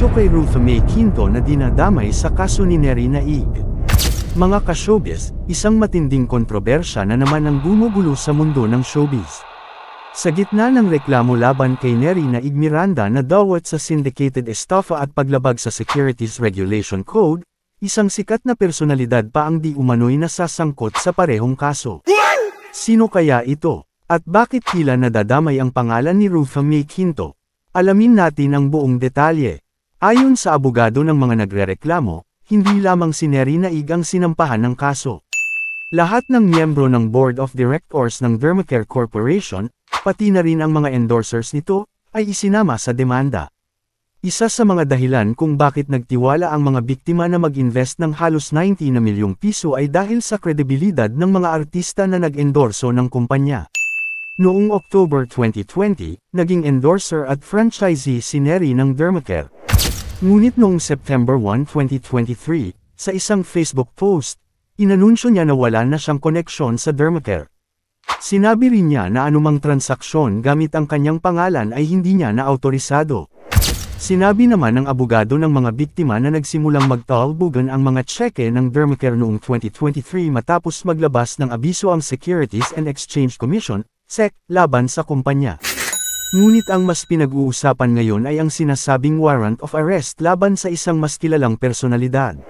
isyu kay Rufa May Quinto na dinadamay sa kaso ni Neri Naig. Mga ka-showbiz, isang matinding kontrobersya na naman ang gumugulo sa mundo ng showbiz. Sa gitna ng reklamo laban kay Neri Naig Miranda na dawat sa syndicated estafa at paglabag sa Securities Regulation Code, isang sikat na personalidad pa ang di umano'y nasasangkot sa parehong kaso. Sino kaya ito? At bakit tila nadadamay ang pangalan ni Rufa May Quinto? Alamin natin ang buong detalye. Ayon sa abogado ng mga nagrereklamo, hindi lamang si Neri Naig ang sinampahan ng kaso. Lahat ng miyembro ng Board of Directors ng Dermacare Corporation, pati na rin ang mga endorsers nito, ay isinama sa demanda. Isa sa mga dahilan kung bakit nagtiwala ang mga biktima na mag-invest ng halos 90 na milyong piso ay dahil sa kredibilidad ng mga artista na nag-endorso ng kumpanya. Noong October 2020, naging endorser at franchisee si Neri ng Dermacare. Ngunit noong September 1, 2023, sa isang Facebook post, inanunsyo niya na wala na siyang koneksyon sa Dermacare. Sinabi rin niya na anumang transaksyon gamit ang kanyang pangalan ay hindi niya na-autorisado. Sinabi naman ng abogado ng mga biktima na nagsimulang magtalbugan ang mga tseke ng Dermacare noong 2023 matapos maglabas ng abiso ang Securities and Exchange Commission, SEC, laban sa kumpanya. Ngunit ang mas pinag-uusapan ngayon ay ang sinasabing warrant of arrest laban sa isang mas kilalang personalidad.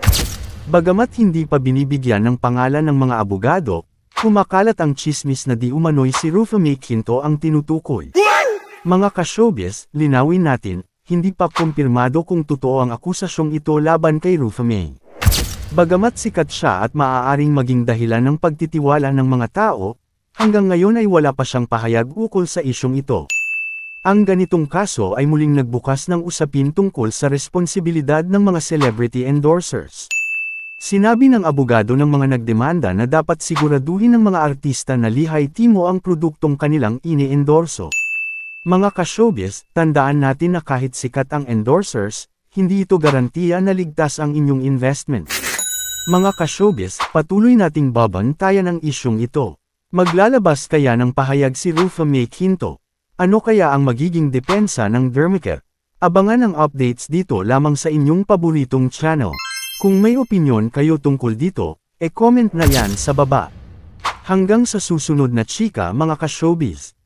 Bagamat hindi pa binibigyan ng pangalan ng mga abogado, kumakalat ang tsismis na di umano'y si Rufa May Quinto ang tinutukoy. Mga ka-showbiz, linawin natin, hindi pa kumpirmado kung totoo ang akusasyong ito laban kay Rufa May. Bagamat sikat siya at maaaring maging dahilan ng pagtitiwala ng mga tao, hanggang ngayon ay wala pa siyang pahayag ukol sa isyong ito. Ang ganitong kaso ay muling nagbukas ng usapin tungkol sa responsibilidad ng mga celebrity endorsers. Sinabi ng abogado ng mga nagdemanda na dapat siguraduhin ng mga artista na lihay-timo ang produktong kanilang ini-endorso. Mga ka-showbiz, tandaan natin na kahit sikat ang endorsers, hindi ito garantiya na ligtas ang inyong investment. Mga ka-showbiz, patuloy nating babantayan ang isyong ito. Maglalabas kaya ng pahayag si Rufa May Quinto? Ano kaya ang magiging depensa ng Dermacare? Abangan ang updates dito lamang sa inyong paboritong channel. Kung may opinyon kayo tungkol dito, comment na yan sa baba. Hanggang sa susunod na chika mga ka-showbiz.